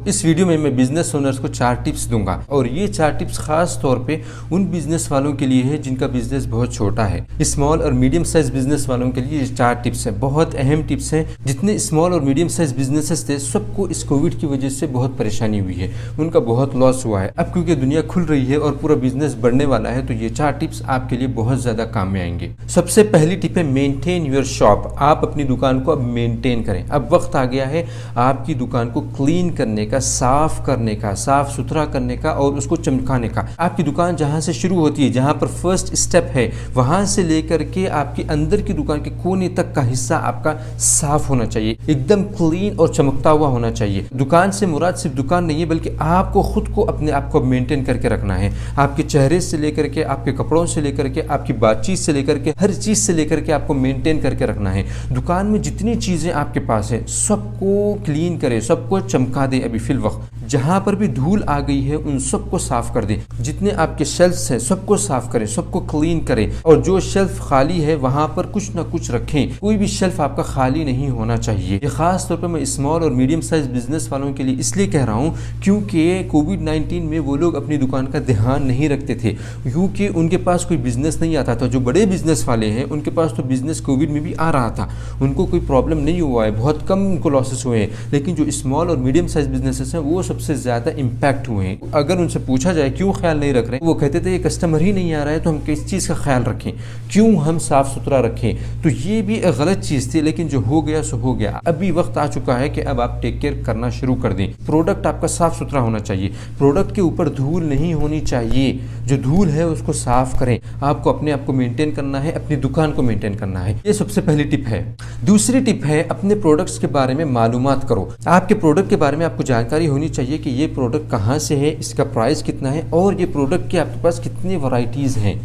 इस वीडियो में मैं बिजनेस ओनर्स को 4 टिप्स दूंगा और ये 4 टिप्स खास तौर पे उन बिजनेस वालों के लिए है जिनका बिजनेस बहुत छोटा है। स्मॉल और मीडियम साइज बिजनेस वालों के लिए ये 4 टिप्स है, बहुत अहम टिप्स हैं। जितने स्मॉल और मीडियम साइज बिजनेसेस थे सबको इस कोविड की वजह से बहुत परेशानी हुई है, उनका बहुत लॉस हुआ है। अब क्योंकि दुनिया खुल रही है और पूरा बिजनेस बढ़ने वाला है तो ये 4 टिप्स आपके लिए बहुत ज्यादा काम में आएंगे। सबसे पहली टिप है मेंटेन योर शॉप। आप अपनी दुकान को अब मेंटेन करें। अब वक्त आ गया है आपकी दुकान को क्लीन करने का, साफ करने का, साफ सुथरा करने का और उसको चमकाने का। आपकी दुकान जहां से शुरू होती है, जहां पर फर्स्ट स्टेप है, वहां से लेकर के आपकी अंदर की दुकान के कोने तक का हिस्सा आपका साफ होना चाहिए, एकदम क्लीन और चमकता हुआ होना चाहिए। दुकान से मुराद सिर्फ दुकान नहीं है बल्कि आपको खुद को अपने आप को मेंटेन करके रखना है। आपके चेहरे से लेकर के, आपके कपड़ों से लेकर के, आपकी बातचीत से लेकर के, हर चीज से लेकर के आपको मेंटेन करके रखना है। दुकान में जितनी चीजें आपके पास है सबको क्लीन करें, सबको चमका दे। अभी फिल वक्त जहां पर भी धूल आ गई है उन सबको साफ कर दें। जितने आपके शेल्फ्स हैं सबको साफ करें, सबको क्लीन करें और जो शेल्फ खाली है वहां पर कुछ ना कुछ रखें। कोई भी शेल्फ आपका खाली नहीं होना चाहिए। ये खास तौर पर मैं स्मॉल और मीडियम साइज बिजनेस वालों के लिए इसलिए कह रहा हूं क्योंकि कोविड-19 में वो लोग अपनी दुकान का ध्यान नहीं रखते थे, क्योंकि उनके पास कोई बिजनेस नहीं आता था। जो बड़े बिजनेस वाले हैं उनके पास तो बिजनेस कोविड में भी आ रहा था, उनको कोई प्रॉब्लम नहीं हुआ है, बहुत कम उनको लॉसेस हुए हैं। लेकिन जो स्मॉल और मीडियम साइज बिजनेसेस हैं वो सबसे ज्यादा इंपैक्ट हुए हैं। अगर उनसे पूछा जाए क्यों ख्याल नहीं रख रहे, वो कहते थे ये कस्टमर ही नहीं आ रहा है तो हम किस चीज का ख्याल रखें, क्यों हम साफ सुथरा रखें। तो ये भी एक गलत चीज थी, लेकिन जो हो गया सो हो गया। अभी वक्त आ चुका है कि अब आप टेक केयर करना शुरू कर दें। प्रोडक्ट आपका साफ सुथरा होना चाहिए, प्रोडक्ट के ऊपर धूल नहीं होनी चाहिए। जो धूल है उसको साफ करें। आपको अपने आप को मेंटेन करना है, अपनी दुकान को मेंटेन करना है। ये सबसे पहली टिप है। दूसरी टिप है अपने प्रोडक्ट्स के बारे में मालूमात करो। आपके प्रोडक्ट के बारे में आपको जानकारी होनी चाहिए कि ये प्रोडक्ट कहाँ से है, इसका प्राइस कितना है और ये प्रोडक्ट के आपके पास कितनी वैरायटीज हैं,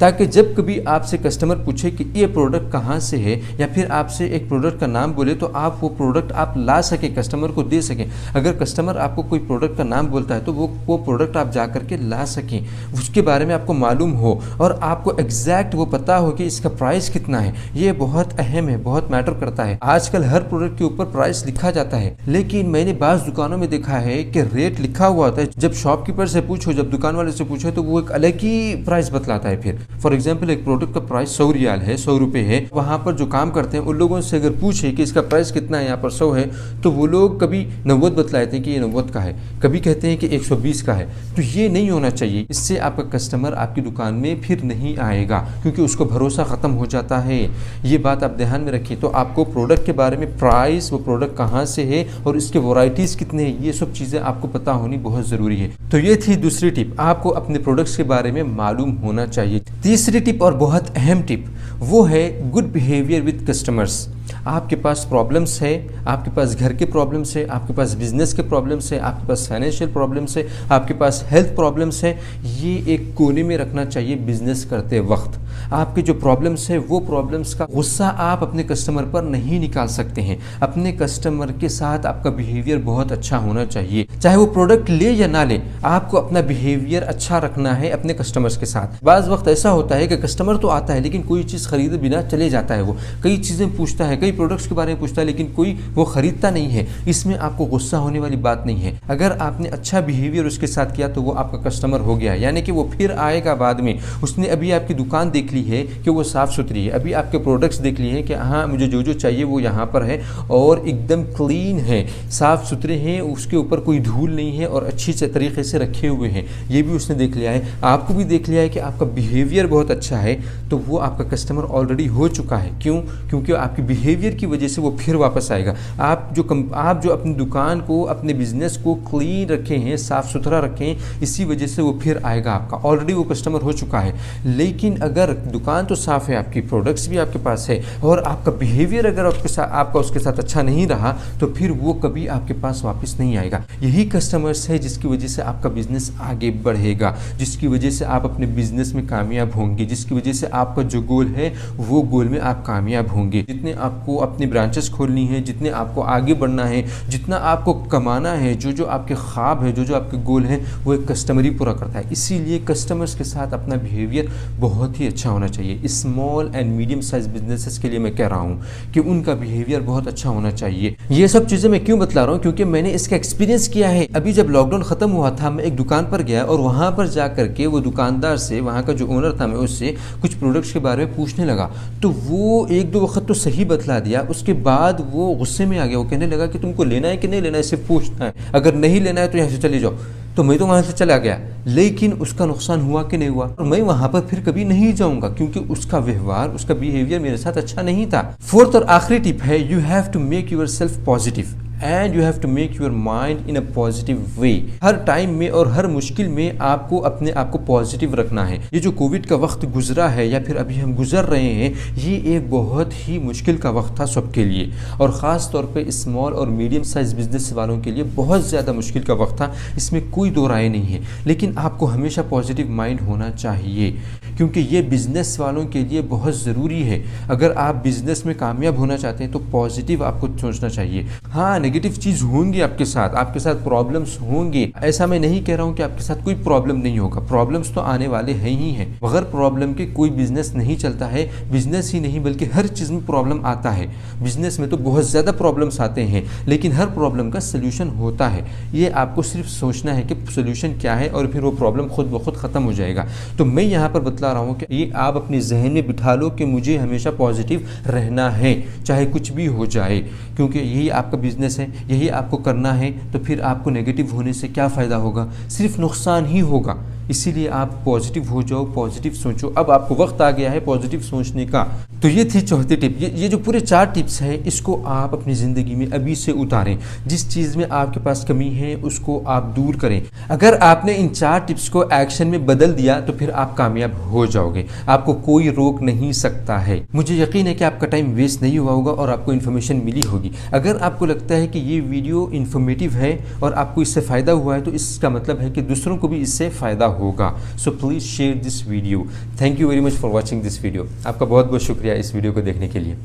ताकि जब कभी आपसे कस्टमर पूछे कि ये प्रोडक्ट कहाँ से है या फिर आपसे एक प्रोडक्ट का नाम बोले तो आप वो प्रोडक्ट आप ला सके, कस्टमर को दे सकें। अगर कस्टमर आपको कोई प्रोडक्ट का नाम बोलता है तो वो प्रोडक्ट आप जा करके ला सकें, उसके बारे में आपको मालूम हो और आपको एग्जैक्ट वो पता हो कि इसका प्राइस कितना है। ये बहुत अहम है, बहुत मैटर करता है। आजकल हर प्रोडक्ट के ऊपर प्राइस लिखा जाता है, लेकिन मैंने बाज़ दुकानों में देखा है कि रेट लिखा हुआ होता है। जब शॉपकीपर से पूछो, जब दुकान वाले से पूछो तो वो एक अलग ही प्राइस बतलाता है। फिर फॉर एग्जाम्पल एक प्रोडक्ट का प्राइस 100 रियाल है, 100 रुपये है। वहाँ पर जो काम करते हैं उन लोगों से अगर पूछे कि इसका प्राइस कितना है, यहाँ पर 100 है, तो वो लोग कभी 90 बतलाते हैं कि ये 90 का है, कभी कहते हैं कि 120 का है। तो ये नहीं होना चाहिए। इससे आपका कस्टमर आपकी दुकान में फिर नहीं आएगा क्योंकि उसको भरोसा ख़त्म हो जाता है। ये बात आप ध्यान में रखिए। तो आपको प्रोडक्ट के बारे में, प्राइस, वो प्रोडक्ट कहाँ से है और इसके वैरायटीज़ कितने हैं, ये सब चीज़ें आपको पता होनी बहुत ज़रूरी है। तो ये थी दूसरी टिप, आपको अपने प्रोडक्ट्स के बारे में मालूम होना चाहिए। तीसरी टिप और बहुत अहम टिप वो है गुड बिहेवियर विद कस्टमर्स। आपके पास प्रॉब्लम्स है, आपके पास घर के प्रॉब्लम्स है, आपके पास बिजनेस के प्रॉब्लम्स है, आपके पास फाइनेंशियल प्रॉब्लम्स है, आपके पास हेल्थ प्रॉब्लम्स है, ये एक कोने में रखना चाहिए। बिजनेस करते वक्त आपके जो प्रॉब्लम्स है वो प्रॉब्लम्स का गुस्सा आप अपने कस्टमर पर नहीं निकाल सकते हैं। अपने कस्टमर के साथ आपका बिहेवियर बहुत अच्छा होना चाहिए, चाहे वो प्रोडक्ट ले या ना ले, आपको अपना बिहेवियर अच्छा रखना है अपने कस्टमर्स के साथ। बाज़ वक्त ऐसा होता है कि कस्टमर तो आता है लेकिन कोई चीज़ खरीदे बिना चले जाता है। वो कई चीज़ें पूछता है, कई प्रोडक्ट्स के बारे में पूछता है लेकिन कोई वो खरीदता नहीं है। इसमें आपको गुस्सा होने वाली बात नहीं है। अगर आपने अच्छा बिहेवियर उसके साथ किया तो वो आपका कस्टमर हो गया, यानी कि वो फिर आएगा बाद में। उसने अभी आपकी दुकान देख ली है कि वो साफ़ सुथरी है, अभी आपके प्रोडक्ट्स देख लिए हैं कि हाँ मुझे जो जो चाहिए वो यहाँ पर है और एकदम क्लीन है, साफ़ सुथरे हैं, उसके ऊपर कोई धूल नहीं है और अच्छी तरीके से रखे हुए हैं। ये भी उसने देख लिया है, आपको भी देख लिया है कि आपका बिहेवियर बहुत अच्छा है, तो वो आपका कस्टमर ऑलरेडी हो चुका है। क्यों? क्योंकि आपकी बिहेवियर की वजह से वो फिर वापस आएगा। आप जो अपनी दुकान को, अपने बिजनेस को क्लीन रखे हैं, साफ़ सुथरा रखें, इसी वजह से वो फिर आएगा आपका। ऑलरेडी वो कस्टमर हो चुका है। लेकिन अगर दुकान तो साफ़ है, आपकी प्रोडक्ट्स भी आपके पास है और आपका बिहेवियर अगर आपका उसके साथ अच्छा नहीं रहा तो फिर वो कभी आपके पास वापस नहीं आएगा। यही कस्टमर्स है जिसकी वजह से आपका बिजनेस आगे बढ़ेगा, जिसकी वजह से आप अपने बिजनेस में कामयाब होंगे, जिसकी वजह से आपका जो गोल है वो गोल में आप कामयाब होंगे। जितने आपको अपनी ब्रांचेस खोलनी है, जितने आपको आगे बढ़ना है, जितना आपको कमाना है, जो जो आपके ख्वाब है, जो जो आपके गोल हैं, वो एक कस्टमर ही पूरा करता है। इसीलिए कस्टमर्स के साथ अपना बिहेवियर बहुत ही अच्छा अच्छा होना चाहिए। Small and medium size businesses के लिए मैं कह रहा हूँ कि उनका बिहेवियर बहुत अच्छा होना चाहिए। ये सब चीज़ें मैं क्यों बतला रहा हूँ, क्योंकि मैंने इसका एक्सपीरियंस किया है। अभी जब लॉकडाउन ख़त्म हुआ था, मैं एक दुकान पर गया और वहाँ पर जा करके वो दुकानदार से, वहाँ का जो ओनर था, मैं उससे कुछ प्रोडक्ट्स के बारे में पूछने लगा। तो वो एक दो वक्त तो सही बतला दिया, उसके बाद वो गुस्से में आ गया। वो कहने लगा कि तुमको लेना है कि नहीं लेना है, सिर्फ पूछना है, अगर नहीं लेना है तो यहाँ से चले जाओ। तो मैं तो वहाँ से चला गया, लेकिन उसका नुकसान हुआ कि नहीं हुआ, और मैं वहाँ पर फिर कभी नहीं जाऊँगा क्योंकि उसका व्यवहार, उसका बिहेवियर मेरे साथ अच्छा नहीं था। फोर्थ और आखिरी टिप है, you have to make yourself positive and you have to make your mind in a positive way. हर टाइम में और हर मुश्किल में आपको अपने आप को पॉजिटिव रखना है। ये जो कोविड का वक्त गुजरा है या फिर अभी हम गुजर रहे हैं, ये एक बहुत ही मुश्किल का वक्त था सबके लिए, और ख़ास तौर पे स्मॉल और मीडियम साइज बिजनेस वालों के लिए बहुत ज़्यादा मुश्किल का वक्त था, इसमें कोई दो राय नहीं है। लेकिन आपको हमेशा पॉजिटिव माइंड होना चाहिए क्योंकि ये बिज़नेस वालों के लिए बहुत ज़रूरी है। अगर आप बिज़नेस में कामयाब होना चाहते हैं तो पॉजिटिव आपको सोचना चाहिए। हाँ, नेगेटिव चीज़ होंगी आपके साथ प्रॉब्लम्स होंगे, ऐसा मैं नहीं कह रहा हूँ कि आपके साथ कोई प्रॉब्लम नहीं होगा, प्रॉब्लम्स तो आने वाले हैं ही हैं। बगैर प्रॉब्लम के कोई बिजनेस नहीं चलता है। बिजनेस ही नहीं बल्कि हर चीज़ में प्रॉब्लम आता है। बिजनेस में तो बहुत ज़्यादा प्रॉब्लम्स आते हैं, लेकिन हर प्रॉब्लम का सोल्यूशन होता है। ये आपको सिर्फ सोचना है कि सोल्यूशन क्या है और फिर वो प्रॉब्लम खुद ब खुद ख़त्म हो जाएगा। तो मैं यहाँ पर बतला रहा हूँ कि ये आप अपने जहन में बिठा लो कि मुझे हमेशा पॉजिटिव रहना है, चाहे कुछ भी हो जाए, क्योंकि यही आपका बिजनेस है, यही आपको करना है। तो फिर आपको नेगेटिव होने से क्या फ़ायदा होगा, सिर्फ नुकसान ही होगा। इसीलिए आप पॉजिटिव हो जाओ, पॉजिटिव सोचो। अब आपको वक्त आ गया है पॉजिटिव सोचने का। तो ये थी चौथी टिप। ये जो पूरे 4 टिप्स हैं, इसको आप अपनी ज़िंदगी में अभी से उतारें। जिस चीज़ में आपके पास कमी है उसको आप दूर करें। अगर आपने इन 4 टिप्स को एक्शन में बदल दिया तो फिर आप कामयाब हो जाओगे, आपको कोई रोक नहीं सकता है। मुझे यकीन है कि आपका टाइम वेस्ट नहीं हुआ होगा और आपको इन्फॉर्मेशन मिली होगी। अगर आपको लगता है कि ये वीडियो इन्फॉर्मेटिव है और आपको इससे फ़ायदा हुआ है, तो इसका मतलब है कि दूसरों को भी इससे फ़ायदा होगा। So please share this video. Thank you very much for watching this video. आपका बहुत बहुत शुक्रिया इस वीडियो को देखने के लिए।